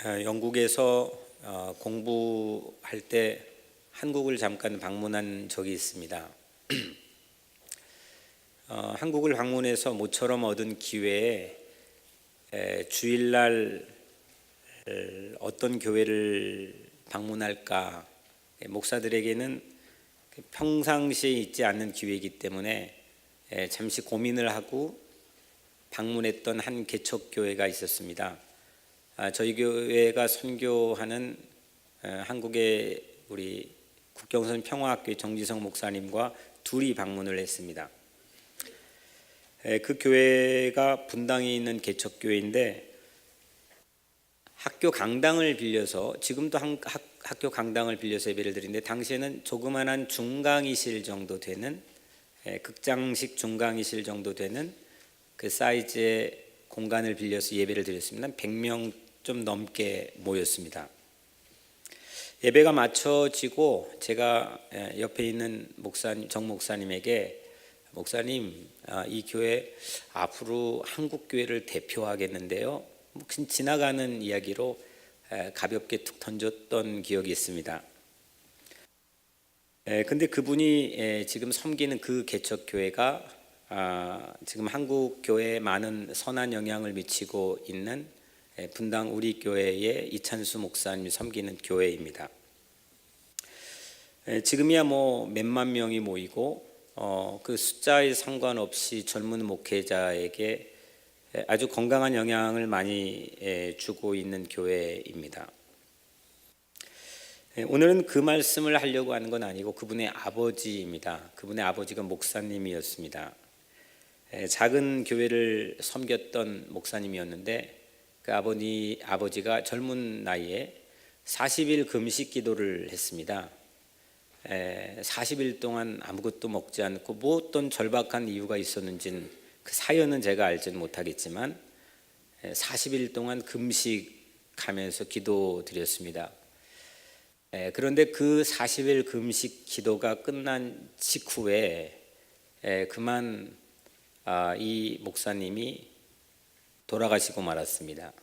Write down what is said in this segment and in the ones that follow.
영국에서 공부할 때 한국을 잠깐 방문한 적이 있습니다. 한국을 방문해서 모처럼 얻은 기회에 주일날 어떤 교회를 방문할까, 목사들에게는 평상시에 있지 않는 기회이기 때문에 잠시 고민을 하고 방문했던 한 개척교회가 있었습니다. 저희 교회가 선교하는 한국의 우리 국경선 평화학교의 정지성 목사님과 둘이 방문을 했습니다. 그 교회가 분당에 있는 개척교회인데 학교 강당을 빌려서, 지금도 학교 강당을 빌려서 예배를 드리는데, 당시에는 조그만한 중강의실 정도 되는, 극장식 중강의실 정도 되는 그 사이즈의 공간을 빌려서 예배를 드렸습니다. 100명 좀 넘게 모였습니다. 예배가 마쳐지고 제가 옆에 있는 목사님, 정 목사님에게, 목사님, 이 교회 앞으로 한국 교회를 대표하겠는데요, 지나가는 이야기로 가볍게 툭 던졌던 기억이 있습니다. 근데 그분이 지금 섬기는 그 개척교회가 지금 한국 교회에 많은 선한 영향을 미치고 있는 분당 우리 교회의 이찬수 목사님이 섬기는 교회입니다. 지금이야 뭐 몇만 명이 모이고 그 숫자에 상관없이 젊은 목회자에게 아주 건강한 영향을 많이 주고 있는 교회입니다. 오늘은 그 말씀을 하려고 하는 건 아니고 그분의 아버지입니다. 그분의 아버지가 목사님이었습니다. 작은 교회를 섬겼던 목사님이었는데 그 아버지가 젊은 나이에 40일 금식 기도를 했습니다. 40일 동안 아무것도 먹지 않고 뭐 어떤 절박한 이유가 있었는지는 그 사연은 제가 알지는 못하겠지만 40일 동안 금식하면서 기도드렸습니다. 그런데 그 40일 금식 기도가 끝난 직후에 그만 이 목사님이 돌아가시고 말았습니다.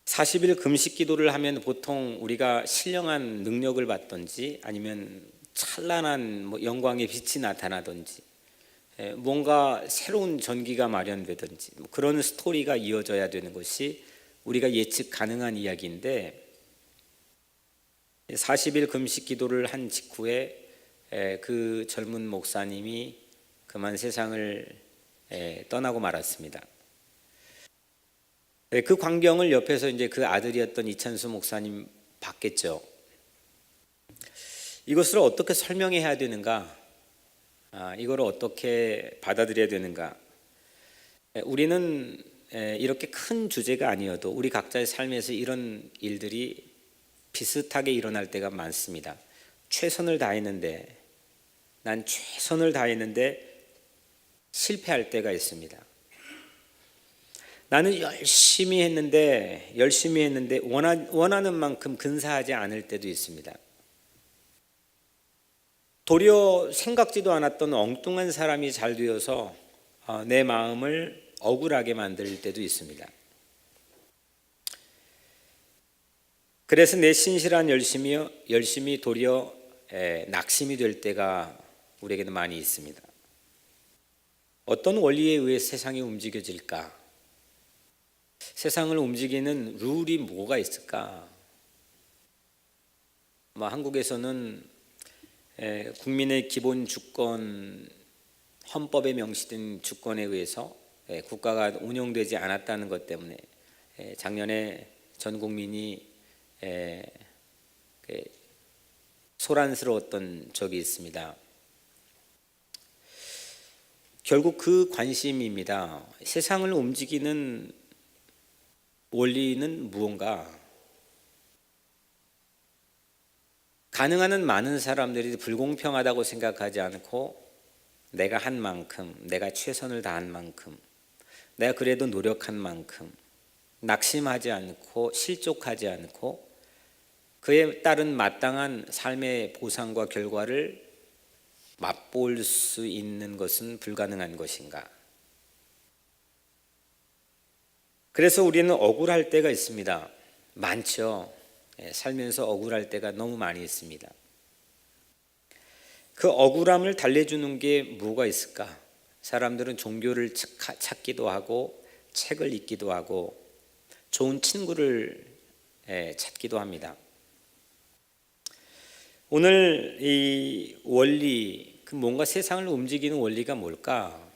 40일 금식 기도를 하면 보통 우리가 신령한 능력을 받든지 아니면 찬란한 영광의 빛이 나타나든지 뭔가 새로운 전기가 마련되든지 그런 스토리가 이어져야 되는 것이 우리가 예측 가능한 이야기인데, 40일 금식 기도를 한 직후에 그 젊은 목사님이 그만 세상을 떠나고 말았습니다. 그 광경을 옆에서 이제 그 아들이었던 이찬수 목사님 봤겠죠. 이것을 어떻게 설명해야 되는가? 이걸 어떻게 받아들여야 되는가? 우리는 이렇게 큰 주제가 아니어도 우리 각자의 삶에서 이런 일들이 비슷하게 일어날 때가 많습니다. 최선을 다했는데, 난 최선을 다했는데 실패할 때가 있습니다. 나는 열심히 했는데 원하는 만큼 근사하지 않을 때도 있습니다. 도리어 생각지도 않았던 엉뚱한 사람이 잘 되어서 내 마음을 억울하게 만들 때도 있습니다. 그래서 내 신실한 열심이 도리어 낙심이 될 때가 우리에게는 많이 있습니다. 어떤 원리에 의해 세상이 움직여질까? 세상을 움직이는 룰이 뭐가 있을까? 한국에서는 국민의 기본 주권, 헌법에 명시된 주권에 의해서 국가가 운영되지 않았다는 것 때문에 작년에 전 국민이 소란스러웠던 적이 있습니다. 결국 그 관심입니다. 세상을 움직이는 원리는 무언가? 가능한 한 많은 사람들이 불공평하다고 생각하지 않고 내가 한 만큼, 내가 최선을 다한 만큼, 내가 그래도 노력한 만큼 낙심하지 않고 실족하지 않고 그에 따른 마땅한 삶의 보상과 결과를 맛볼 수 있는 것은 불가능한 것인가? 그래서 우리는 억울할 때가 있습니다. 많죠. 살면서 억울할 때가 너무 많이 있습니다. 그 억울함을 달래주는 게 뭐가 있을까? 사람들은 종교를 찾기도 하고 책을 읽기도 하고 좋은 친구를 찾기도 합니다. 오늘 이 원리, 뭔가 세상을 움직이는 원리가 뭘까?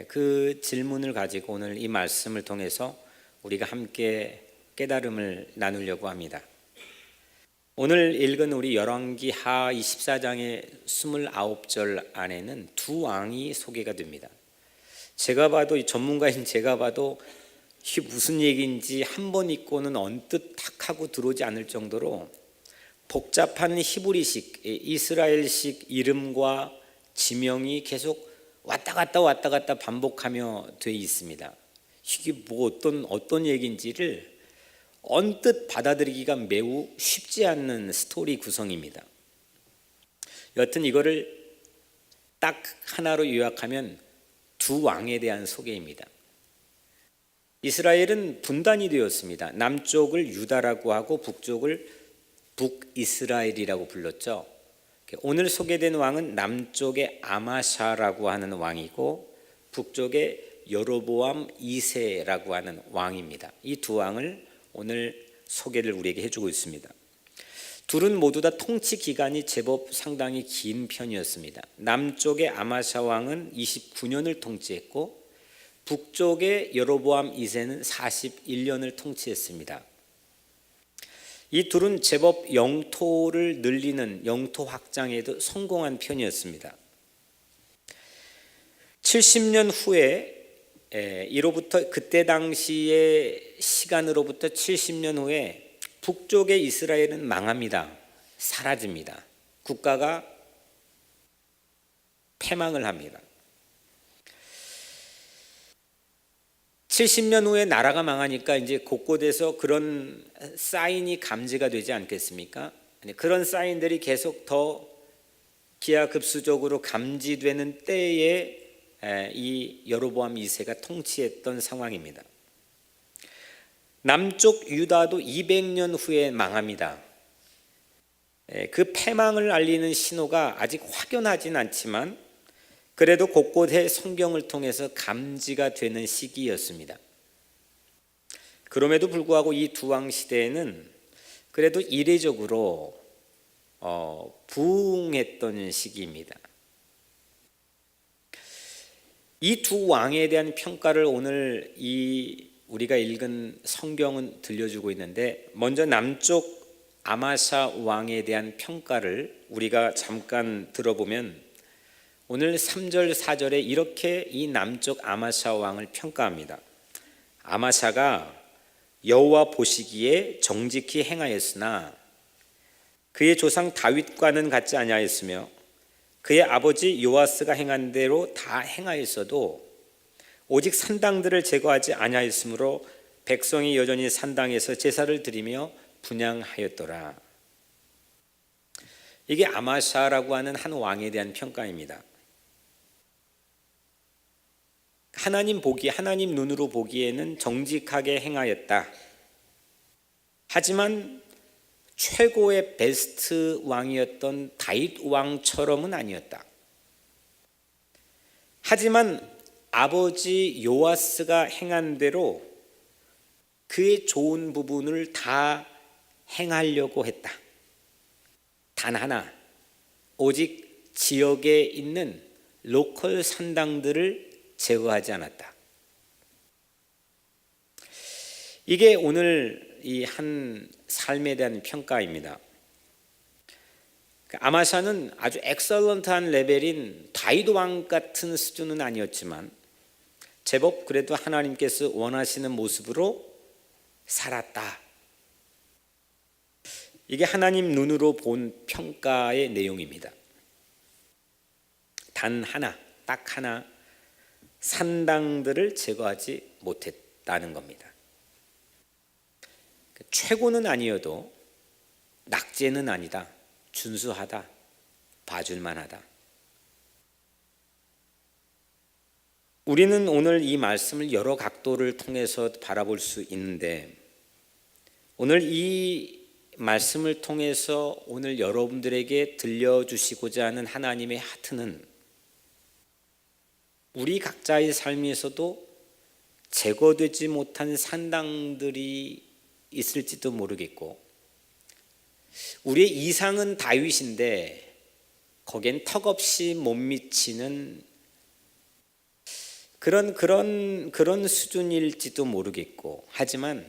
그 질문을 가지고 오늘 이 말씀을 통해서 우리가 함께 깨달음을 나누려고 합니다. 오늘 읽은 우리 열왕기하 24장의 29절 안에는 두 왕이 소개가 됩니다. 제가 봐도, 전문가인 제가 봐도 이게 무슨 얘기인지 한 번 읽고는 언뜻 탁 하고 들어오지 않을 정도로 복잡한 히브리식, 이스라엘식 이름과 지명이 계속 왔다 갔다 반복하며 되어 있습니다. 이게 어떤 얘기인지를 언뜻 받아들이기가 매우 쉽지 않는 스토리 구성입니다. 여튼 이거를 딱 하나로 요약하면 두 왕에 대한 소개입니다. 이스라엘은 분단이 되었습니다. 남쪽을 유다라고 하고 북쪽을 북이스라엘이라고 불렀죠. 오늘 소개된 왕은 남쪽의 아마샤라고 하는 왕이고 북쪽의 여로보암 2세라고 하는 왕입니다. 이 두 왕을 오늘 소개를 우리에게 해주고 있습니다. 둘은 모두 다 통치 기간이 제법 상당히 긴 편이었습니다. 남쪽의 아마샤 왕은 29년을 통치했고 북쪽의 여로보암 2세는 41년을 통치했습니다. 이 둘은 제법 영토를 늘리는 영토 확장에도 성공한 편이었습니다. 70년 후에 이로부터 그때 당시의 시간으로부터 70년 후에 북쪽의 이스라엘은 망합니다. 사라집니다. 국가가 패망을 합니다. 70년 후에 나라가 망하니까 이제 곳곳에서 그런 사인이 감지가 되지 않겠습니까? 그런 사인들이 계속 더 기하급수적으로 감지되는 때에 이 여로보암 2세가 통치했던 상황입니다. 남쪽 유다도 200년 후에 망합니다. 그 패망을 알리는 신호가 아직 확연하진 않지만 그래도 곳곳에 성경을 통해서 감지가 되는 시기였습니다. 그럼에도 불구하고 이 두 왕 시대에는 그래도 이례적으로 부흥했던 시기입니다. 이 두 왕에 대한 평가를 오늘 우리가 읽은 성경은 들려주고 있는데, 먼저 남쪽 아마샤 왕에 대한 평가를 우리가 잠깐 들어보면 오늘 3절 4절에 이렇게 이 남쪽 아마샤 왕을 평가합니다. 아마샤가 여호와 보시기에 정직히 행하였으나 그의 조상 다윗과는 같지 아니하였으며 그의 아버지 요아스가 행한 대로 다 행하였어도 오직 산당들을 제거하지 아니하였으므로 백성이 여전히 산당에서 제사를 드리며 분향하였더라. 이게 아마샤라고 하는 한 왕에 대한 평가입니다. 하나님 눈으로 보기에는 정직하게 행하였다. 하지만 최고의 베스트 왕이었던 다윗 왕처럼은 아니었다. 하지만 아버지 요아스가 행한 대로 그의 좋은 부분을 다 행하려고 했다. 단 하나, 오직 지역에 있는 로컬 산당들을 제거하지 않았다. 이게 오늘 이 한 삶에 대한 평가입니다. 아마샤는 아주 엑설런트한 레벨인 다윗 왕 같은 수준은 아니었지만 제법 그래도 하나님께서 원하시는 모습으로 살았다. 이게 하나님 눈으로 본 평가의 내용입니다. 단 하나, 딱 하나, 산당들을 제거하지 못했다는 겁니다. 최고는 아니어도 낙제는 아니다, 준수하다, 봐줄만하다. 우리는 오늘 이 말씀을 여러 각도를 통해서 바라볼 수 있는데, 오늘 이 말씀을 통해서 오늘 여러분들에게 들려주시고자 하는 하나님의 하트는 우리 각자의 삶에서도 제거되지 못한 산당들이 있을지도 모르겠고, 우리의 이상은 다윗인데 거기엔 턱없이 못 미치는 그런 수준일지도 모르겠고, 하지만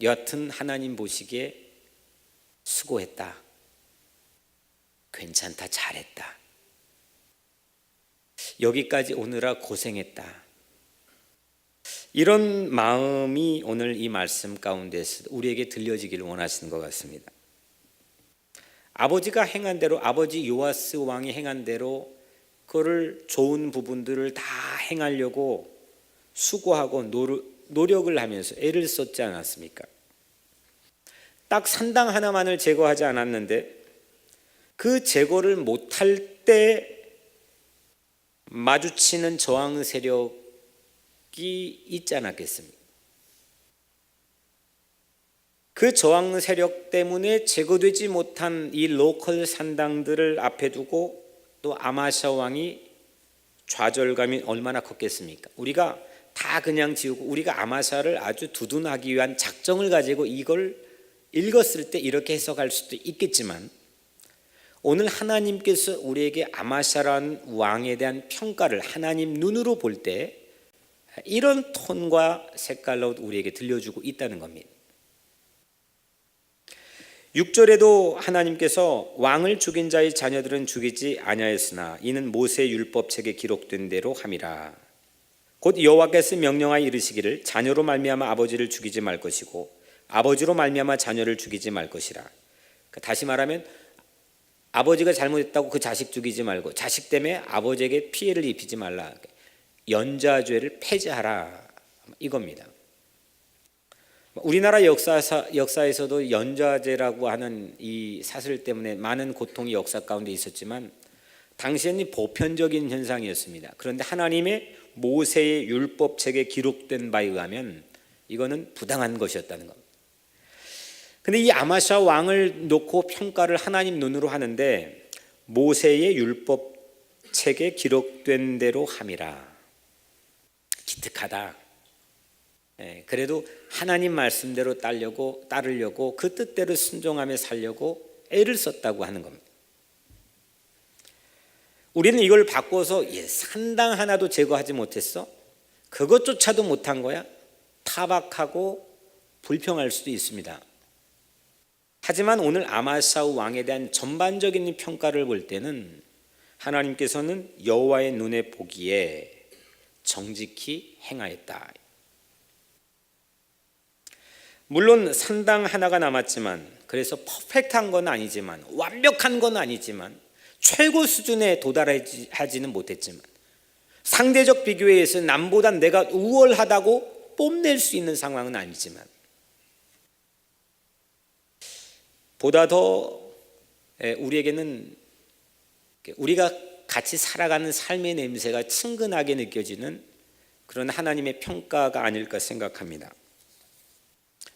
여하튼 하나님 보시기에 수고했다, 괜찮다, 잘했다, 여기까지 오느라 고생했다, 이런 마음이 오늘 이 말씀 가운데서 우리에게 들려지기를 원하시는 것 같습니다. 아버지가 행한 대로, 아버지 요아스 왕이 행한 대로 그거를 좋은 부분들을 다 행하려고 수고하고 노력을 하면서 애를 썼지 않았습니까? 딱 산당 하나만을 제거하지 않았는데 그 제거를 못할 때 마주치는 저항 세력이 있지 않았겠습니까? 그 저항 세력 때문에 제거되지 못한 이 로컬 산당들을 앞에 두고 또 아마샤 왕이 좌절감이 얼마나 컸겠습니까? 우리가 다 그냥 지우고 우리가 아마샤를 아주 두둔하기 위한 작정을 가지고 이걸 읽었을 때 이렇게 해석할 수도 있겠지만, 오늘 하나님께서 우리에게 아마샤라는 왕에 대한 평가를 하나님 눈으로 볼 때 이런 톤과 색깔로 우리에게 들려주고 있다는 겁니다. 6절에도 하나님께서 왕을 죽인 자의 자녀들은 죽이지 아니하였으나 이는 모세 율법책에 기록된 대로 함이라. 곧 여호와께서 명령하여 이르시기를 자녀로 말미암아 아버지를 죽이지 말 것이고 아버지로 말미암아 자녀를 죽이지 말 것이라. 다시 말하면 아버지가 잘못했다고 그 자식 죽이지 말고 자식 때문에 아버지에게 피해를 입히지 말라. 연좌죄를 폐지하라, 이겁니다. 우리나라 역사에서도 연좌제라고 하는 이 사슬 때문에 많은 고통이 역사 가운데 있었지만 당시에는 보편적인 현상이었습니다. 그런데 하나님의 모세의 율법책에 기록된 바에 의하면 이거는 부당한 것이었다는 겁니다. 근데 이 아마샤 왕을 놓고 평가를 하나님 눈으로 하는데 모세의 율법책에 기록된 대로 함이라. 기특하다. 그래도 하나님 말씀대로 따르려고 그 뜻대로 순종하며 살려고 애를 썼다고 하는 겁니다. 우리는 이걸 바꿔서 산당 하나도 제거하지 못했어? 그것조차도 못한 거야? 타박하고 불평할 수도 있습니다. 하지만 오늘 아마샤 왕에 대한 전반적인 평가를 볼 때는 하나님께서는 여호와의 눈에 보기에 정직히 행하였다. 물론 산당 하나가 남았지만, 그래서 퍼펙트한 건 아니지만, 완벽한 건 아니지만, 최고 수준에 도달하지는 못했지만, 상대적 비교에 의해서 남보다 내가 우월하다고 뽐낼 수 있는 상황은 아니지만, 보다 더 우리에게는 우리가 같이 살아가는 삶의 냄새가 친근하게 느껴지는 그런 하나님의 평가가 아닐까 생각합니다.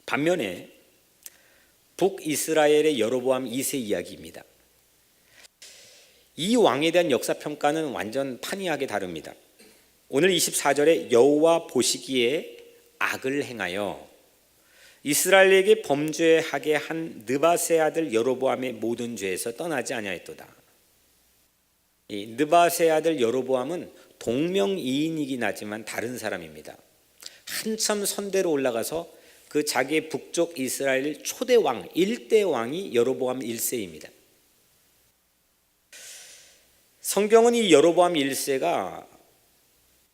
반면에 북이스라엘의 여로보암 2세 이야기입니다. 이 왕에 대한 역사평가는 완전 판이하게 다릅니다. 오늘 24절에 여호와 보시기에 악을 행하여 이스라엘에게 범죄하게 한 느바세 아들 여로보암의 모든 죄에서 떠나지 아니하였도다. 이 느바세 아들 여로보암은 동명이인이긴 하지만 다른 사람입니다. 한참 선대로 올라가서 그 자기의 북쪽 이스라엘 초대 왕 1대 왕이 여로보암 1세입니다. 성경은 이 여로보암 1세가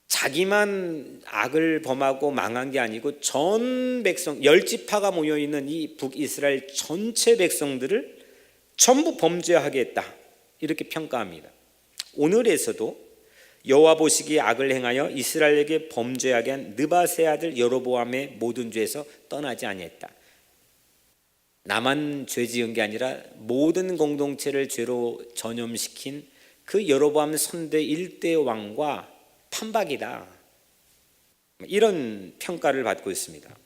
자기만 악을 범하고 망한 게 아니고 전 백성 10지파가 모여있는 이 북이스라엘 전체 백성들을 전부 범죄하게 했다, 이렇게 평가합니다. 오늘에서도 여호와 보시기에 악을 행하여 이스라엘에게 범죄하게 한 느바세 아들 여로보암의 모든 죄에서 떠나지 아니했다. 나만 죄 지은 게 아니라 모든 공동체를 죄로 전염시킨 그 여로보암 선대 1대 왕과 판박이다. 이런 평가를 받고 있습니다.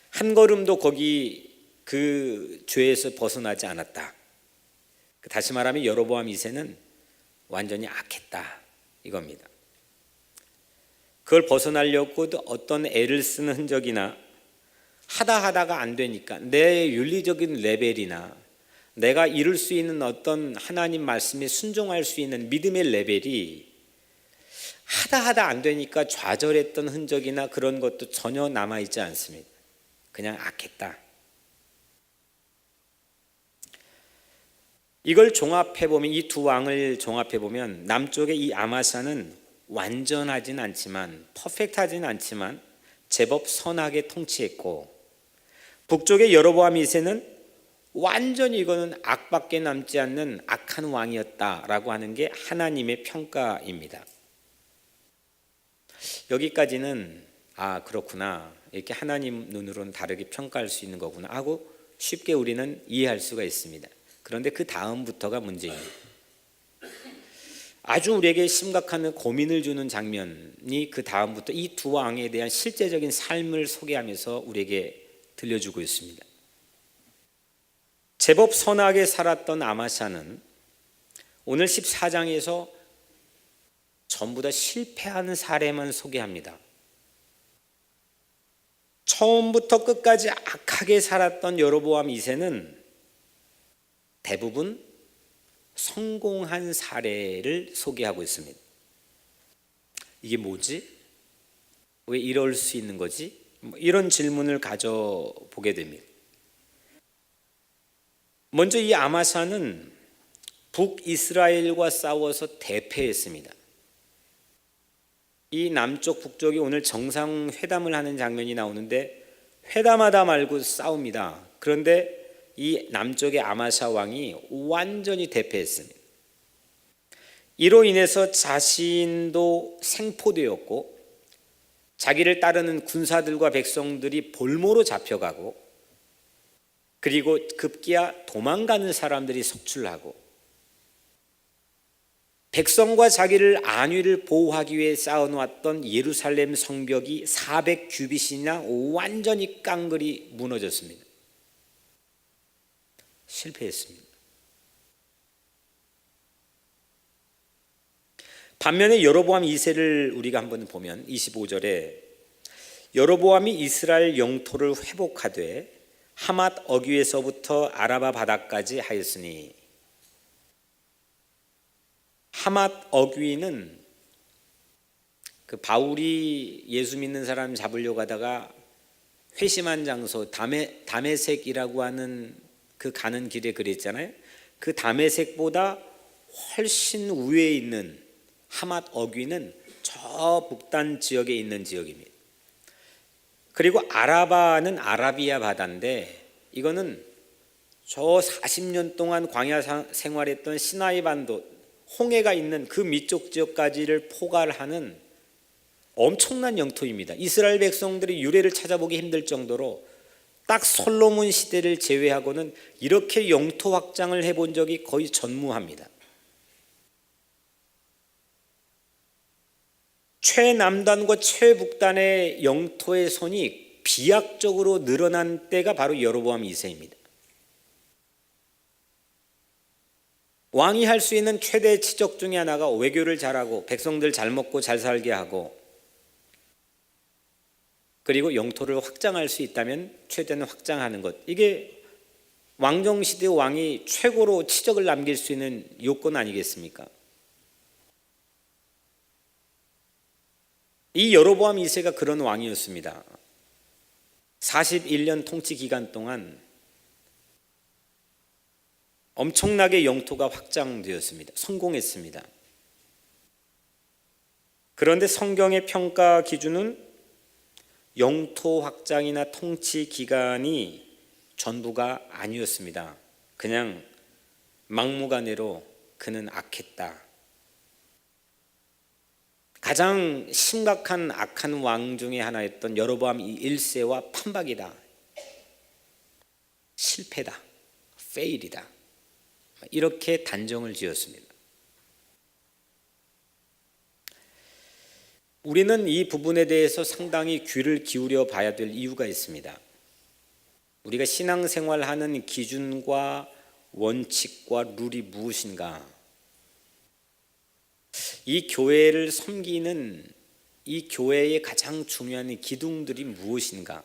한 걸음도 거기 그 죄에서 벗어나지 않았다. 다시 말하면 여로보암 2세는 완전히 악했다 이겁니다. 그걸 벗어나려고 어떤 애를 쓰는 흔적이나 하다가 안 되니까 내 윤리적인 레벨이나 내가 이룰 수 있는 어떤 하나님 말씀에 순종할 수 있는 믿음의 레벨이 하다 안 되니까 좌절했던 흔적이나 그런 것도 전혀 남아있지 않습니다. 그냥 악했다. 이걸 종합해보면, 이 두 왕을 종합해보면 남쪽의 이 아마샤는 완전하진 않지만, 퍼펙트하진 않지만 제법 선하게 통치했고, 북쪽의 여로보암 2세는 완전히 이거는 악밖에 남지 않는 악한 왕이었다라고 하는 게 하나님의 평가입니다. 여기까지는 그렇구나, 이렇게 하나님 눈으로는 다르게 평가할 수 있는 거구나 하고 쉽게 우리는 이해할 수가 있습니다. 그런데 그 다음부터가 문제입니다. 아주 우리에게 심각한 고민을 주는 장면이 그 다음부터 이 두 왕에 대한 실제적인 삶을 소개하면서 우리에게 들려주고 있습니다. 제법 선하게 살았던 아마샤는 오늘 14장에서 전부 다 실패하는 사례만 소개합니다. 처음부터 끝까지 악하게 살았던 여로보암 2세는 대부분 성공한 사례를 소개하고 있습니다. 이게 뭐지? 왜 이럴 수 있는 거지? 이런 질문을 가져보게 됩니다. 먼저 이 아마샤는 북이스라엘과 싸워서 대패했습니다. 이 남쪽 북쪽이 오늘 정상회담을 하는 장면이 나오는데 회담하다 말고 싸웁니다. 그런데 이 남쪽의 아마샤 왕이 완전히 대패했습니다. 이로 인해서 자신도 생포되었고 자기를 따르는 군사들과 백성들이 볼모로 잡혀가고, 그리고 급기야 도망가는 사람들이 속출하고, 백성과 자기를 안위를 보호하기 위해 쌓아놓았던 예루살렘 성벽이 400규빗이나 완전히 깡그리 무너졌습니다. 실패했습니다. 반면에 여로보암 2세를 우리가 한번 보면 25절에 여로보암이 이스라엘 영토를 회복하되 하맛 어귀에서부터 아라바 바다까지 하였으니, 하맛 어귀는 그 바울이 예수 믿는 사람 잡으려고 하다가 회심한 장소 다메섹이라고 하는 그 가는 길에 그랬잖아요. 그 다메섹보다 훨씬 우회에 있는 하맛 어귀는 저 북단 지역에 있는 지역입니다. 그리고 아라바는 아라비아 바다인데 이거는 저 40년 동안 광야 생활했던 시나이 반도, 홍해가 있는 그 밑쪽 지역까지를 포괄하는 엄청난 영토입니다. 이스라엘 백성들이 유래를 찾아보기 힘들 정도로 딱 솔로몬 시대를 제외하고는 이렇게 영토 확장을 해본 적이 거의 전무합니다. 최남단과 최북단의 영토의 선이 비약적으로 늘어난 때가 바로 여로보암 2세입니다. 왕이 할 수 있는 최대 치적 중에 하나가 외교를 잘하고 백성들 잘 먹고 잘 살게 하고, 그리고 영토를 확장할 수 있다면 최대는 확장하는 것, 이게 왕정시대 왕이 최고로 치적을 남길 수 있는 요건 아니겠습니까? 이 여로보암 2세가 그런 왕이었습니다. 41년 통치 기간 동안 엄청나게 영토가 확장되었습니다. 성공했습니다. 그런데 성경의 평가 기준은 영토 확장이나 통치 기간이 전부가 아니었습니다. 그냥 막무가내로 그는 악했다. 가장 심각한 악한 왕 중에 하나였던 여로보암 1세와 판박이다. 실패다. 페일이다. 이렇게 단정을 지었습니다. 우리는 이 부분에 대해서 상당히 귀를 기울여 봐야 될 이유가 있습니다. 우리가 신앙생활하는 기준과 원칙과 룰이 무엇인가? 이 교회를 섬기는 이 교회의 가장 중요한 기둥들이 무엇인가?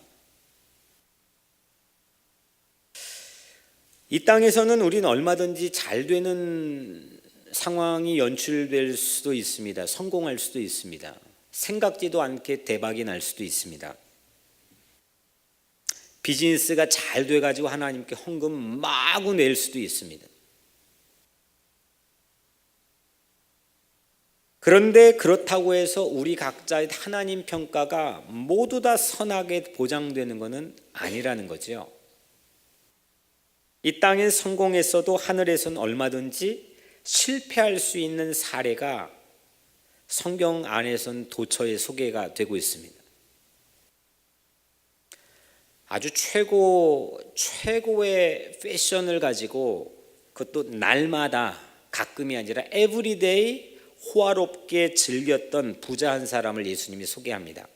이 땅에서는 우리는 얼마든지 잘 되는 상황이 연출될 수도 있습니다. 성공할 수도 있습니다. 생각지도 않게 대박이 날 수도 있습니다. 비즈니스가 잘 돼가지고 하나님께 헌금 마구 낼 수도 있습니다. 그런데 그렇다고 해서 우리 각자의 하나님 평가가 모두 다 선하게 보장되는 것은 아니라는 거죠. 이 땅에 성공했어도 하늘에서는 얼마든지 실패할 수 있는 사례가 성경 안에서는 도처에 소개가 되고 있습니다. 아주 최고의 패션을 가지고 그것도 날마다 가끔이 아니라 에브리데이 호화롭게 즐겼던 부자 한 사람을 예수님이 소개합니다.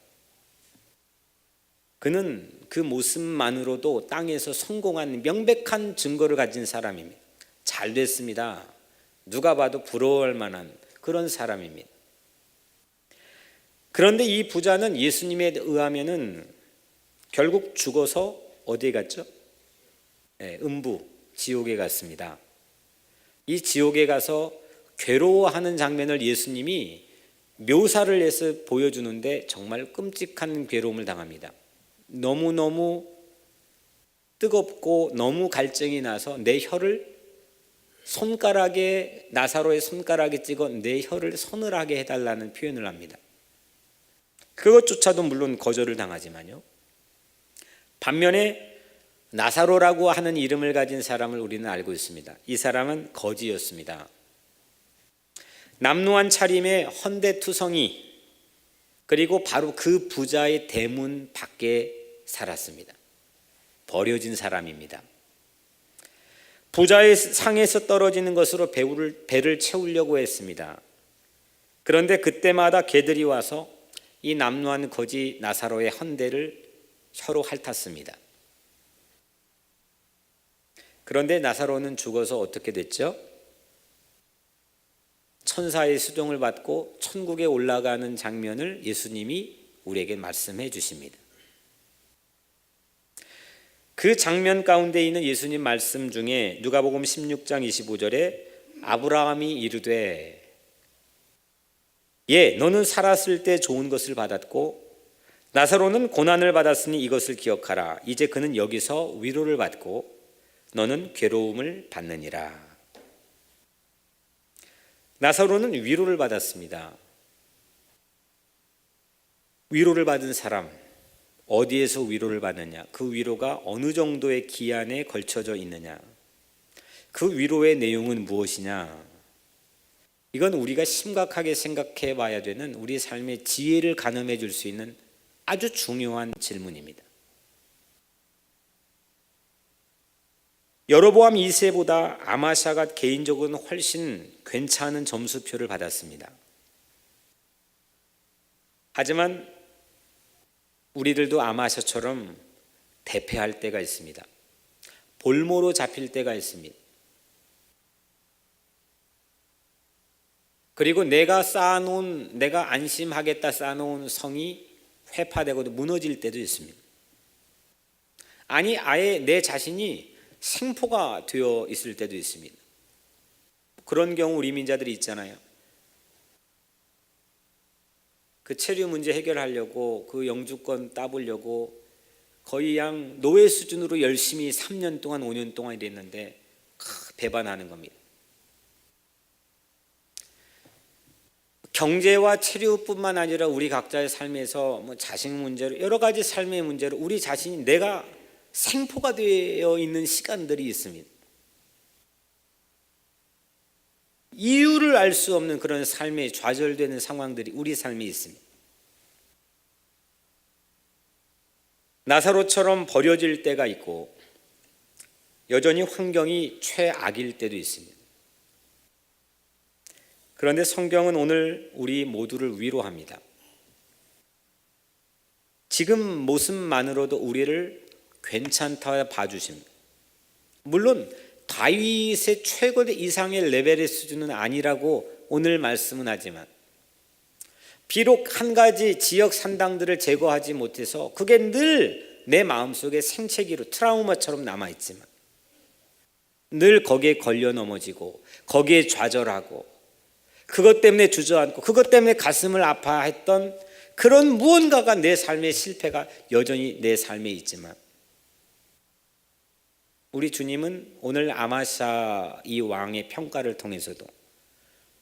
그는 그 모습만으로도 땅에서 성공한 명백한 증거를 가진 사람입니다. 잘 됐습니다. 누가 봐도 부러워할 만한 그런 사람입니다. 그런데 이 부자는 예수님에 의하면은 결국 죽어서 어디에 갔죠? 음부, 지옥에 갔습니다. 이 지옥에 가서 괴로워하는 장면을 예수님이 묘사를 해서 보여주는데 정말 끔찍한 괴로움을 당합니다. 너무너무 뜨겁고 너무 갈증이 나서 내 혀를 손가락에 나사로의 손가락에 찍어 내 혀를 서늘하게 해달라는 표현을 합니다. 그것조차도 물론 거절을 당하지만요. 반면에 나사로라고 하는 이름을 가진 사람을 우리는 알고 있습니다. 이 사람은 거지였습니다. 남루한 차림의 헌데투성이, 그리고 바로 그 부자의 대문 밖에 살았습니다. 버려진 사람입니다. 부자의 상에서 떨어지는 것으로 배를 채우려고 했습니다. 그런데 그때마다 개들이 와서 이 남루한 거지 나사로의 헌데를 혀로 핥았습니다. 그런데 나사로는 죽어서 어떻게 됐죠? 천사의 수종을 받고 천국에 올라가는 장면을 예수님이 우리에게 말씀해 주십니다. 그 장면 가운데 있는 예수님 말씀 중에 누가복음 16장 25절에 아브라함이 이르되 너는 살았을 때 좋은 것을 받았고 나사로는 고난을 받았으니 이것을 기억하라. 이제 그는 여기서 위로를 받고 너는 괴로움을 받느니라. 나사로는 위로를 받았습니다. 위로를 받은 사람, 어디에서 위로를 받느냐? 그 위로가 어느 정도의 기한에 걸쳐져 있느냐? 그 위로의 내용은 무엇이냐? 이건 우리가 심각하게 생각해 봐야 되는 우리 삶의 지혜를 가늠해 줄 수 있는 아주 중요한 질문입니다. 여로보암 2세보다 아마샤가 개인적으로는 훨씬 괜찮은 점수표를 받았습니다. 하지만 우리들도 아마샤처럼 대패할 때가 있습니다. 볼모로 잡힐 때가 있습니다. 그리고 내가 안심하겠다 쌓아놓은 성이 회파되고 무너질 때도 있습니다. 아니 아예 내 자신이 생포가 되어 있을 때도 있습니다. 그런 경우 우리 민자들이 있잖아요. 그 체류 문제 해결하려고 그 영주권 따보려고 거의 양 노예 수준으로 열심히 3년 동안 5년 동안 일했는데 배반하는 겁니다. 경제와 체류뿐만 아니라 우리 각자의 삶에서 자식 문제로 여러 가지 삶의 문제로 우리 자신이 내가 생포가 되어 있는 시간들이 있습니다. 이유를 알 수 없는 그런 삶에 좌절되는 상황들이 우리 삶에 있습니다. 나사로처럼 버려질 때가 있고 여전히 환경이 최악일 때도 있습니다. 그런데 성경은 오늘 우리 모두를 위로합니다. 지금 모습만으로도 우리를 괜찮다 봐주십니다. 물론 다윗의 최고 이상의 레벨의 수준은 아니라고 오늘 말씀은 하지만, 비록 한 가지 지역 산당들을 제거하지 못해서 그게 늘 내 마음속에 생채기로 트라우마처럼 남아있지만, 늘 거기에 걸려 넘어지고 거기에 좌절하고 그것 때문에 주저앉고 그것 때문에 가슴을 아파했던 그런 무언가가 내 삶의 실패가 여전히 내 삶에 있지만, 우리 주님은 오늘 아마샤 이 왕의 평가를 통해서도,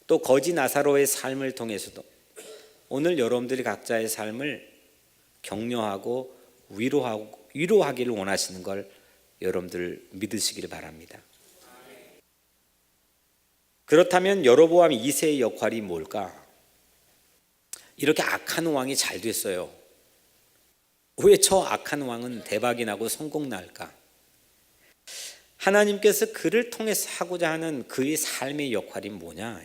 또 거지 나사로의 삶을 통해서도 오늘 여러분들이 각자의 삶을 격려하고 위로하기를 원하시는 걸 여러분들 믿으시길 바랍니다. 그렇다면 여로보암 2세의 역할이 뭘까? 이렇게 악한 왕이 잘 됐어요. 왜 저 악한 왕은 대박이 나고 성공 날까? 하나님께서 그를 통해서 하고자 하는 그의 삶의 역할이 뭐냐?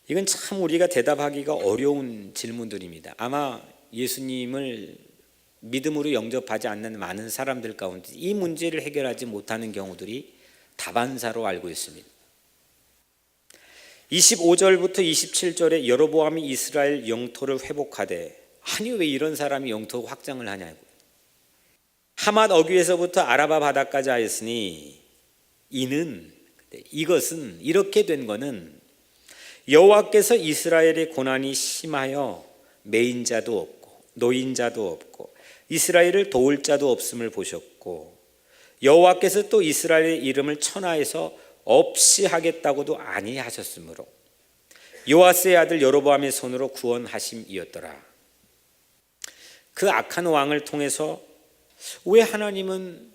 이건 참 우리가 대답하기가 어려운 질문들입니다. 아마 예수님을 믿음으로 영접하지 않는 많은 사람들 가운데 이 문제를 해결하지 못하는 경우들이 다반사로 알고 있습니다. 25절부터 27절에 여로보암이 이스라엘 영토를 회복하되, 아니 왜 이런 사람이 영토 확장을 하냐고. 하맛 어귀에서부터 아라바 바다까지 하였으니 이것은 이렇게 된 거는 여호와께서 이스라엘의 고난이 심하여 매인자도 없고 노인자도 없고 이스라엘을 도울 자도 없음을 보셨고, 여호와께서 또 이스라엘의 이름을 천하에서 없이 하겠다고도 아니하셨으므로 요아스의 아들 여로보암의 손으로 구원하심이었더라. 그 악한 왕을 통해서 왜 하나님은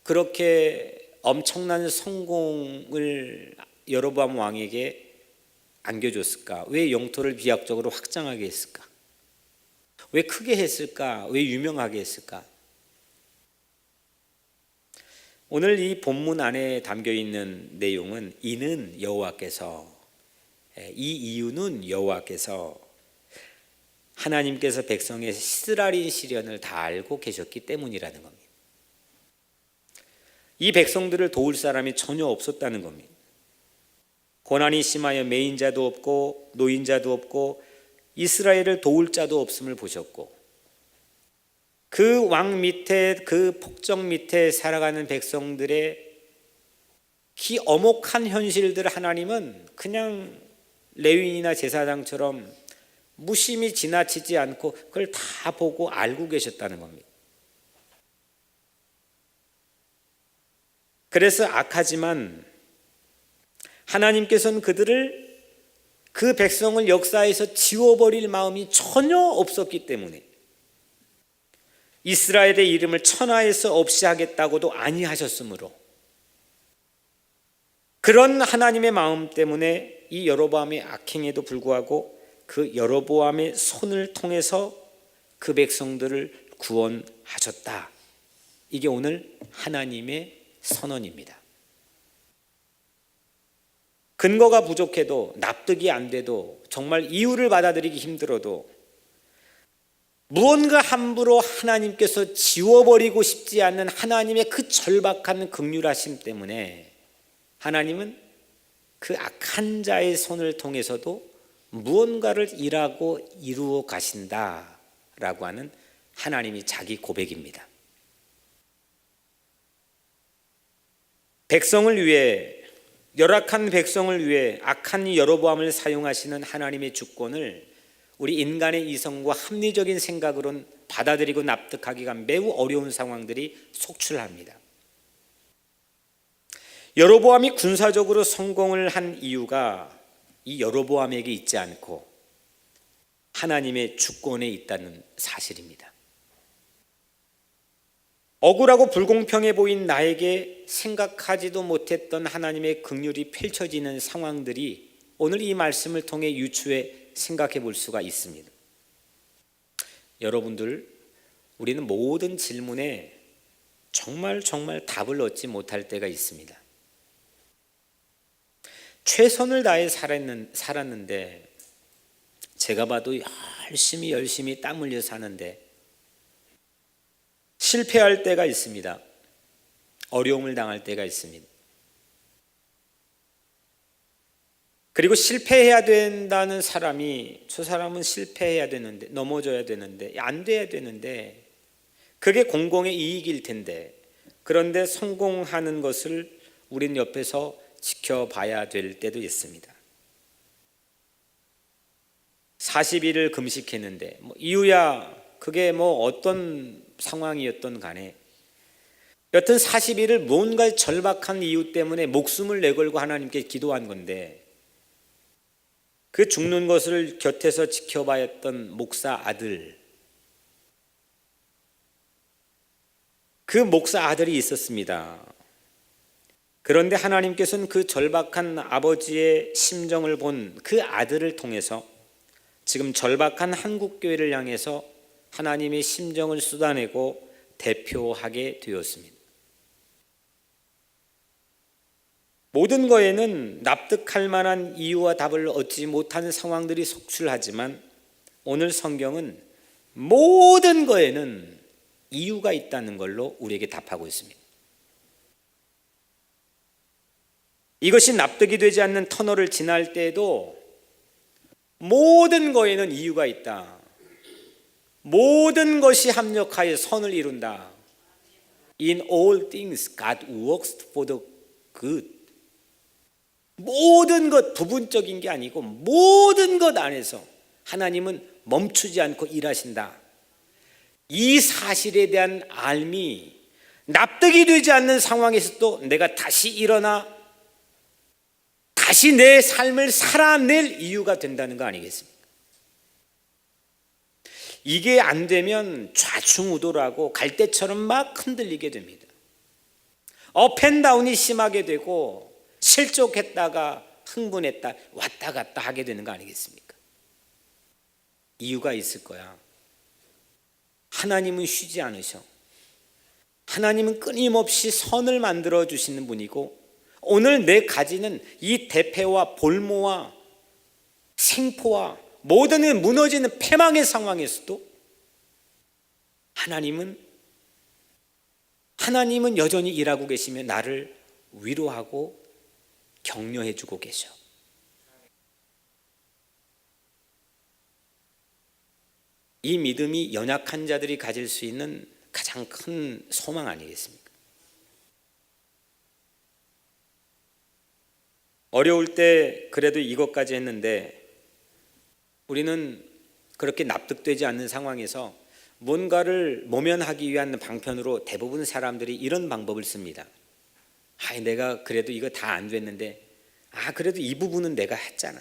그렇게 엄청난 성공을 여로보암 왕에게 안겨줬을까? 왜 영토를 비약적으로 확장하게 했을까? 왜 크게 했을까? 왜 유명하게 했을까? 오늘 이 본문 안에 담겨 있는 내용은 이는 여호와께서, 이 이유는 여호와께서 하나님께서 백성의 시스라린 시련을 다 알고 계셨기 때문이라는 겁니다. 이 백성들을 도울 사람이 전혀 없었다는 겁니다. 고난이 심하여 매인자도 없고 노인자도 없고 이스라엘을 도울 자도 없음을 보셨고, 그 왕 밑에, 그 폭정 밑에 살아가는 백성들의 기 엄혹한 현실들을 하나님은 그냥 레위인이나 제사장처럼 무심히 지나치지 않고 그걸 다 보고 알고 계셨다는 겁니다. 그래서 악하지만 하나님께서는 그 백성을 역사에서 지워버릴 마음이 전혀 없었기 때문에 이스라엘의 이름을 천하에서 없이 하겠다고도 아니하셨으므로, 그런 하나님의 마음 때문에 이 여로보암의 악행에도 불구하고 그 여로보암의 손을 통해서 그 백성들을 구원하셨다. 이게 오늘 하나님의 선언입니다. 근거가 부족해도, 납득이 안 돼도, 정말 이유를 받아들이기 힘들어도 무언가 함부로 하나님께서 지워버리고 싶지 않는 하나님의 그 절박한 긍휼하심 때문에 하나님은 그 악한 자의 손을 통해서도 무언가를 일하고 이루어 가신다라고 하는 하나님이 자기 고백입니다. 백성을 위해, 열악한 백성을 위해 악한 여로보암을 사용하시는 하나님의 주권을 우리 인간의 이성과 합리적인 생각으로는 받아들이고 납득하기가 매우 어려운 상황들이 속출합니다. 여로보암이 군사적으로 성공을 한 이유가 이 여로보암에게 있지 않고 하나님의 주권에 있다는 사실입니다. 억울하고 불공평해 보인 나에게 생각하지도 못했던 하나님의 긍휼이 펼쳐지는 상황들이 오늘 이 말씀을 통해 유추해 생각해 볼 수가 있습니다. 여러분들, 우리는 모든 질문에 정말 답을 얻지 못할 때가 있습니다. 최선을 다해 살았는데 제가 봐도 열심히 땀 흘려 사는데 실패할 때가 있습니다. 어려움을 당할 때가 있습니다. 그리고 실패해야 된다는 사람이, 저 사람은 실패해야 되는데, 넘어져야 되는데, 안 돼야 되는데, 그게 공공의 이익일 텐데, 그런데 성공하는 것을 우린 옆에서 지켜봐야 될 때도 있습니다. 40일을 금식했는데 이유야 그게 어떤 상황이었던 간에 여튼 40일을 뭔가 절박한 이유 때문에 목숨을 내걸고 하나님께 기도한 건데, 그 죽는 것을 곁에서 지켜봐였던 목사 아들, 그 목사 아들이 있었습니다. 그런데 하나님께서는 그 절박한 아버지의 심정을 본 그 아들을 통해서 지금 절박한 한국교회를 향해서 하나님의 심정을 쏟아내고 대표하게 되었습니다. 모든 거에는 납득할 만한 이유와 답을 얻지 못하는 상황들이 속출하지만 오늘 성경은 모든 거에는 이유가 있다는 걸로 우리에게 답하고 있습니다. 이것이 납득이 되지 않는 터널을 지날 때에도 모든 거에는 이유가 있다. 모든 것이 합력하여 선을 이룬다. In all things God works for the good. 모든 것, 부분적인 게 아니고 모든 것 안에서 하나님은 멈추지 않고 일하신다. 이 사실에 대한 알미, 납득이 되지 않는 상황에서도 내가 다시 일어나 다시 내 삶을 살아낼 이유가 된다는 거 아니겠습니까? 이게 안 되면 좌충우돌하고 갈대처럼 막 흔들리게 됩니다. 업앤다운이 심하게 되고 실족했다가 흥분했다 왔다 갔다 하게 되는 거 아니겠습니까? 이유가 있을 거야. 하나님은 쉬지 않으셔. 하나님은 끊임없이 선을 만들어 주시는 분이고, 오늘 내 가지는 이 대패와 볼모와 생포와 모든 무너지는 패망의 상황에서도 하나님은 여전히 일하고 계시며 나를 위로하고 격려해 주고 계셔. 이 믿음이 연약한 자들이 가질 수 있는 가장 큰 소망 아니겠습니까? 어려울 때 그래도 이것까지 했는데 우리는 그렇게 납득되지 않는 상황에서 뭔가를 모면하기 위한 방편으로 대부분 사람들이 이런 방법을 씁니다. 내가 그래도 이거 다 안 됐는데 그래도 이 부분은 내가 했잖아.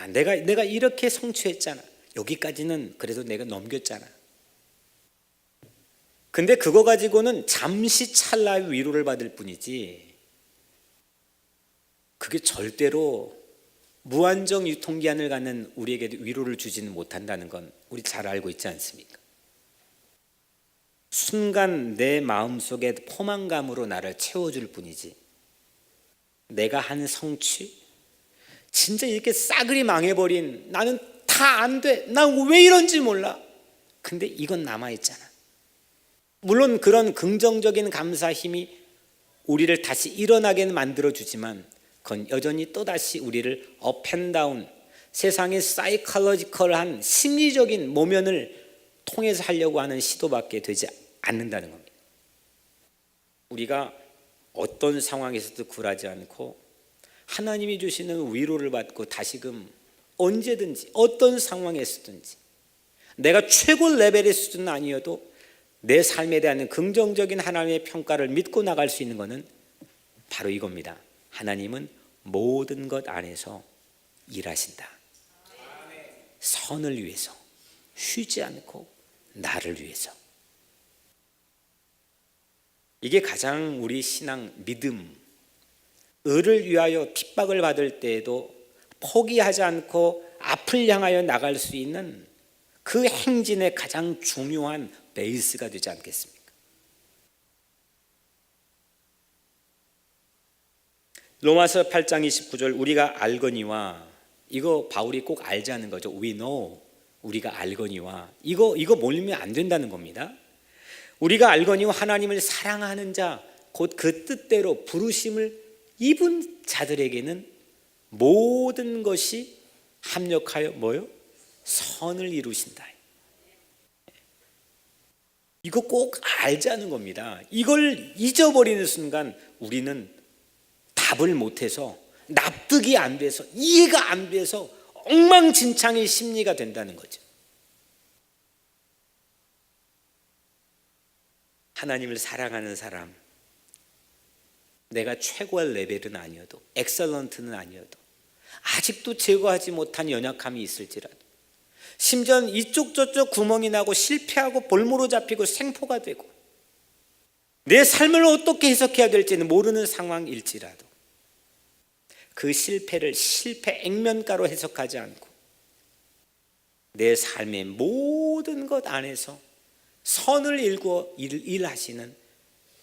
내가 이렇게 성취했잖아. 여기까지는 그래도 내가 넘겼잖아. 근데 그거 가지고는 잠시 찰나의 위로를 받을 뿐이지 그게 절대로 무한정 유통기한을 갖는 우리에게 위로를 주지는 못한다는 건 우리 잘 알고 있지 않습니까? 순간 내 마음속에 포만감으로 나를 채워줄 뿐이지 내가 한 성취, 진짜 이렇게 싸그리 망해버린 나는 다 안 돼, 난 왜 이런지 몰라, 근데 이건 남아있잖아. 물론 그런 긍정적인 감사 힘이 우리를 다시 일어나게 만들어주지만 그건 여전히 또다시 우리를 업앤다운, 세상의 사이콜로지컬한 심리적인 모면을 통해서 하려고 하는 시도밖에 되지 않는다는 겁니다. 우리가 어떤 상황에서도 굴하지 않고 하나님이 주시는 위로를 받고 다시금 언제든지 어떤 상황에서든지 내가 최고 레벨의 수준은 아니어도 내 삶에 대한 긍정적인 하나님의 평가를 믿고 나갈 수 있는 것은 바로 이겁니다. 하나님은 모든 것 안에서 일하신다. 선을 위해서, 쉬지 않고 나를 위해서. 이게 가장 우리 신앙 믿음, 을을 위하여 핍박을 받을 때에도 포기하지 않고 앞을 향하여 나갈 수 있는 그 행진의 가장 중요한 베이스가 되지 않겠습니까? 로마서 8장 29절 우리가 알거니와 이거 바울이 꼭 알자는 거죠. We know, 우리가 알거니와. 이거 몰리면 안 된다는 겁니다. 우리가 알거니와 하나님을 사랑하는 자, 곧 그 뜻대로 부르심을 입은 자들에게는 모든 것이 합력하여 뭐요? 선을 이루신다. 이거 꼭 알자는 겁니다. 이걸 잊어버리는 순간 우리는 답을 못해서, 납득이 안 돼서, 이해가 안 돼서 엉망진창의 심리가 된다는 거죠. 하나님을 사랑하는 사람, 내가 최고의 레벨은 아니어도, 엑셀런트는 아니어도, 아직도 제거하지 못한 연약함이 있을지라도, 심지어 이쪽 저쪽 구멍이 나고 실패하고 볼모로 잡히고 생포가 되고 내 삶을 어떻게 해석해야 될지는 모르는 상황일지라도 그 실패를 실패 액면가로 해석하지 않고 내 삶의 모든 것 안에서 선을 일구어 일하시는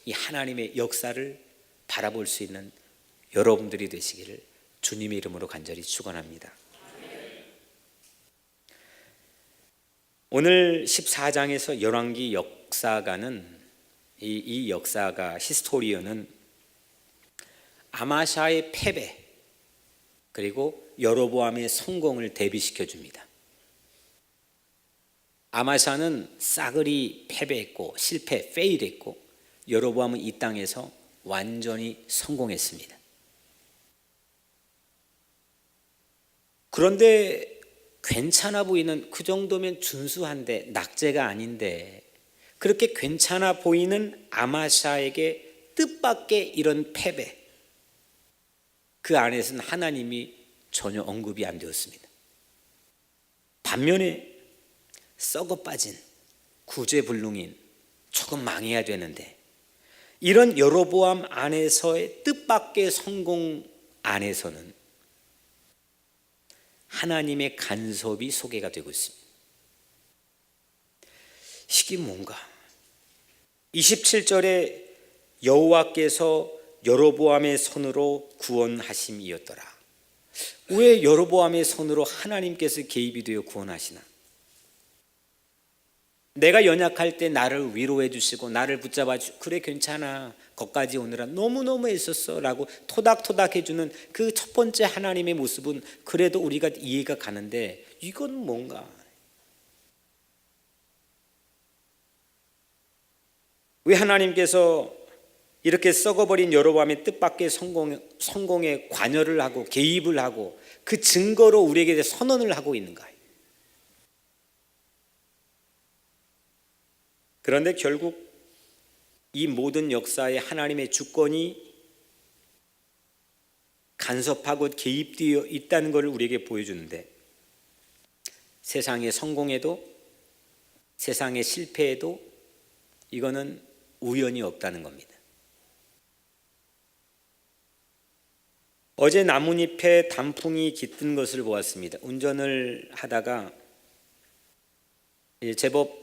이 하나님의 역사를 바라볼 수 있는 여러분들이 되시기를 주님의 이름으로 간절히 축원합니다. 오늘 14장에서 열왕기 역사가는 이 역사가 히스토리언은 아마샤의 패배 그리고 여로보암의 성공을 대비시켜 줍니다. 아마샤는 싸그리 패배했고 실패, 페일했고 여로보암은 이 땅에서 완전히 성공했습니다. 그런데 괜찮아 보이는, 그 정도면 준수한데, 낙제가 아닌데, 그렇게 괜찮아 보이는 아마샤에게 뜻밖의 이런 패배, 그 안에서는 하나님이 전혀 언급이 안 되었습니다. 반면에 썩어 빠진 구제불능인, 조금 망해야 되는데, 이런 여로보암 안에서의 뜻밖의 성공 안에서는 하나님의 간섭이 소개가 되고 있습니다. 이게 뭔가? 27절에 여호와께서 여로보암의 손으로 구원하심이었더라. 왜 여로보암의 손으로 하나님께서 개입이 되어 구원하시나? 내가 연약할 때 나를 위로해 주시고 나를 붙잡아 주시고 그래 괜찮아 거기까지 오느라 너무너무 애썼어 라고 토닥토닥 해주는 그 첫 번째 하나님의 모습은 그래도 우리가 이해가 가는데 이건 뭔가? 왜 하나님께서 이렇게 썩어버린 여로보암의 뜻밖의 성공에 관여를 하고 개입을 하고 그 증거로 우리에게 선언을 하고 있는가? 그런데 결국 이 모든 역사에 하나님의 주권이 간섭하고 개입되어 있다는 것을 우리에게 보여주는데 세상의 성공에도 세상의 실패에도 이거는 우연이 없다는 겁니다. 어제 나뭇잎에 단풍이 깃든 것을 보았습니다. 운전을 하다가 제법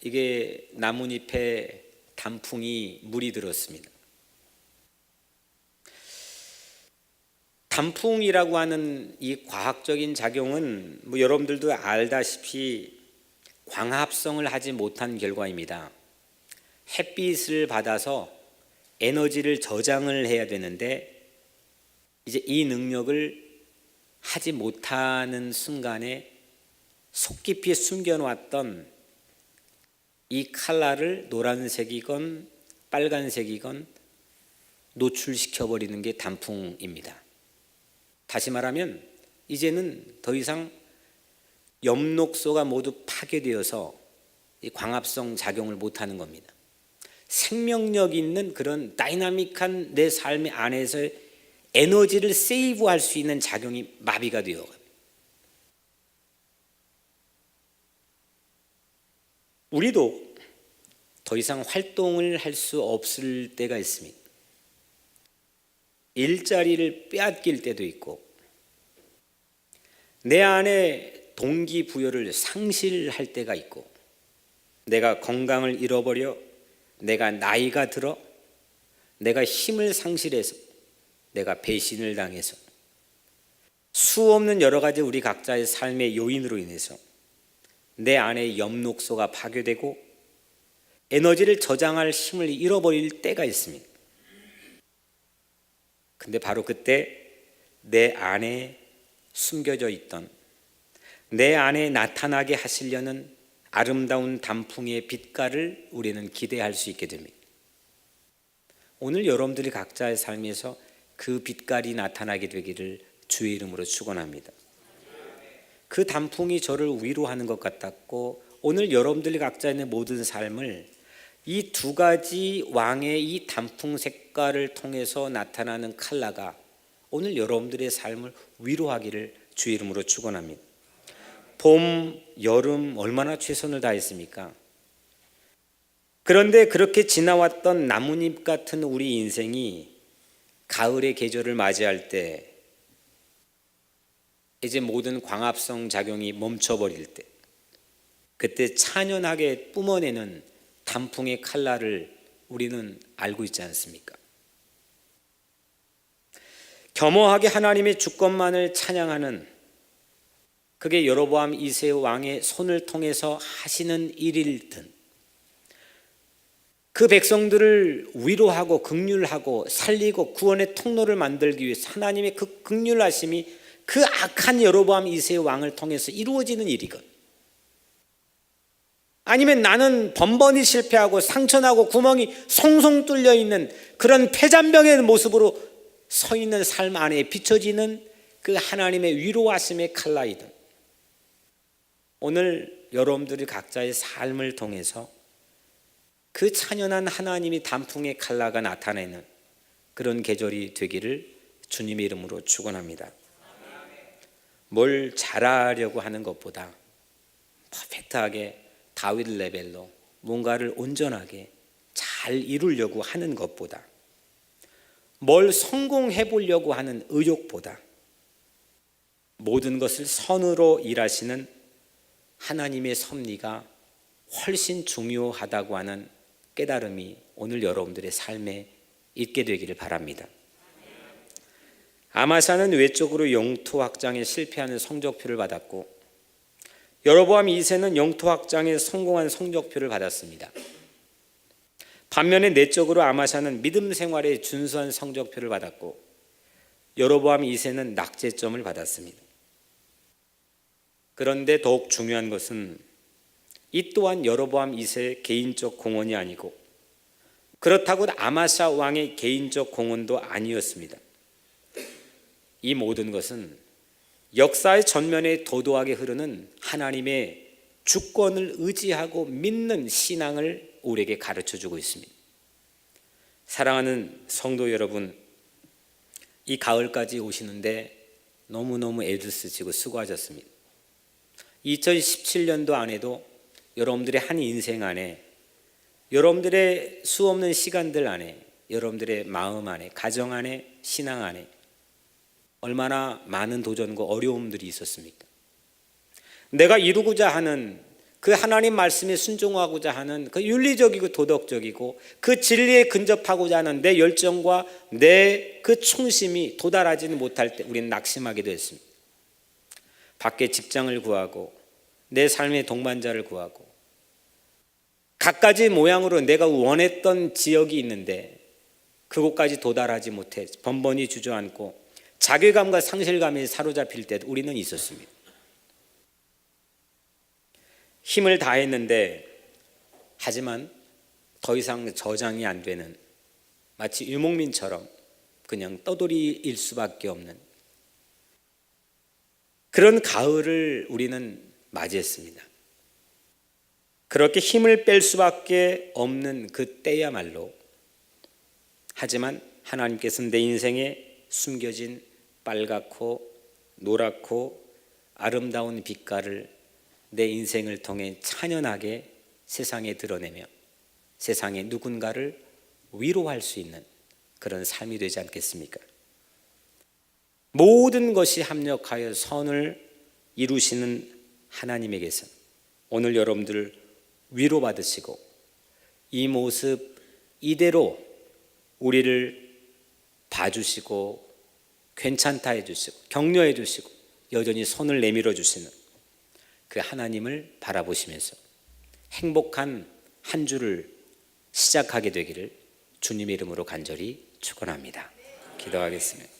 이게 나뭇잎에 단풍이 물이 들었습니다. 단풍이라고 하는 이 과학적인 작용은 뭐 여러분들도 알다시피 광합성을 하지 못한 결과입니다. 햇빛을 받아서 에너지를 저장을 해야 되는데 이제 이 능력을 하지 못하는 순간에 속 깊이 숨겨놓았던 이 칼라를 노란색이건 빨간색이건 노출시켜버리는 게 단풍입니다. 다시 말하면 이제는 더 이상 엽록소가 모두 파괴되어서 이 광합성 작용을 못하는 겁니다. 생명력 있는 그런 다이나믹한 내 삶의 안에서 에너지를 세이브할 수 있는 작용이 마비가 되어갑니다. 우리도 더 이상 활동을 할 수 없을 때가 있습니다. 일자리를 빼앗길 때도 있고 내 안에 동기부여를 상실할 때가 있고 내가 건강을 잃어버려 내가 나이가 들어 내가 힘을 상실해서 내가 배신을 당해서 수없는 여러 가지 우리 각자의 삶의 요인으로 인해서 내 안에 엽록소가 파괴되고 에너지를 저장할 힘을 잃어버릴 때가 있습니다. 근데 바로 그때 내 안에 숨겨져 있던, 내 안에 나타나게 하시려는 아름다운 단풍의 빛깔을 우리는 기대할 수 있게 됩니다. 오늘 여러분들이 각자의 삶에서 그 빛깔이 나타나게 되기를 주의 이름으로 축원합니다. 그 단풍이 저를 위로하는 것 같았고, 오늘 여러분들이 각자의 모든 삶을 이 두 가지 왕의 이 단풍 색깔을 통해서 나타나는 컬러가 오늘 여러분들의 삶을 위로하기를 주의 이름으로 축원합니다. 봄, 여름 얼마나 최선을 다했습니까? 그런데 그렇게 지나왔던 나뭇잎 같은 우리 인생이 가을의 계절을 맞이할 때 이제 모든 광합성 작용이 멈춰버릴 때, 그때 찬연하게 뿜어내는 단풍의 컬러를 우리는 알고 있지 않습니까? 겸허하게 하나님의 주권만을 찬양하는, 그게 여로보암 2세 왕의 손을 통해서 하시는 일일 듯, 그 백성들을 위로하고 긍휼하고 살리고 구원의 통로를 만들기 위해서 하나님의 그 긍휼하심이 그 악한 여로보암 2세 왕을 통해서 이루어지는 일이건, 아니면 나는 번번이 실패하고 상처나고 구멍이 송송 뚫려 있는 그런 폐잔병의 모습으로 서 있는 삶 안에 비춰지는 그 하나님의 위로하심의 컬러이든, 오늘 여러분들이 각자의 삶을 통해서 그 찬연한 하나님이 단풍의 컬러가 나타내는 그런 계절이 되기를 주님의 이름으로 축원합니다. 뭘 잘하려고 하는 것보다 퍼펙트하게 다윗 레벨로 뭔가를 온전하게 잘 이루려고 하는 것보다, 뭘 성공해 보려고 하는 의욕보다 모든 것을 선으로 일하시는 하나님의 섭리가 훨씬 중요하다고 하는 깨달음이 오늘 여러분들의 삶에 있게 되기를 바랍니다. 아마샤는 외적으로 영토 확장에 실패하는 성적표를 받았고, 여로보암 2세는 영토 확장에 성공한 성적표를 받았습니다. 반면에 내적으로 아마샤는 믿음 생활에 준수한 성적표를 받았고, 여로보암 2세는 낙제점을 받았습니다. 그런데 더욱 중요한 것은 이 또한 여로보암 2세의 개인적 공헌이 아니고, 그렇다고 아마샤 왕의 개인적 공헌도 아니었습니다. 이 모든 것은 역사의 전면에 도도하게 흐르는 하나님의 주권을 의지하고 믿는 신앙을 우리에게 가르쳐주고 있습니다. 사랑하는 성도 여러분, 이 가을까지 오시는데 너무너무 애를 쓰시고 수고하셨습니다. 2017년도 안에도 여러분들의 한 인생 안에, 여러분들의 수없는 시간들 안에, 여러분들의 마음 안에, 가정 안에, 신앙 안에 얼마나 많은 도전과 어려움들이 있었습니까? 내가 이루고자 하는 그 하나님 말씀에 순종하고자 하는 그 윤리적이고 도덕적이고 그 진리에 근접하고자 하는 내 열정과 내 그 충심이 도달하지는 못할 때 우리는 낙심하게 됐습니다. 밖에 직장을 구하고 내 삶의 동반자를 구하고 갖가지 모양으로 내가 원했던 지역이 있는데 그곳까지 도달하지 못해 번번이 주저앉고 자괴감과 상실감에 사로잡힐 때도 우리는 있었습니다. 힘을 다했는데, 하지만 더 이상 저장이 안 되는, 마치 유목민처럼 그냥 떠돌이일 수밖에 없는 그런 가을을 우리는 맞이했습니다. 그렇게 힘을 뺄 수밖에 없는 그 때야말로, 하지만 하나님께서는 내 인생에 숨겨진 빨갛고 노랗고 아름다운 빛깔을 내 인생을 통해 찬연하게 세상에 드러내며 세상에 누군가를 위로할 수 있는 그런 삶이 되지 않겠습니까? 모든 것이 합력하여 선을 이루시는 하나님에게서 오늘 여러분들 위로받으시고 이 모습 이대로 우리를 봐주시고 괜찮다 해주시고 격려해 주시고 여전히 손을 내밀어 주시는 그 하나님을 바라보시면서 행복한 한 주를 시작하게 되기를 주님의 이름으로 간절히 축원합니다. 기도하겠습니다.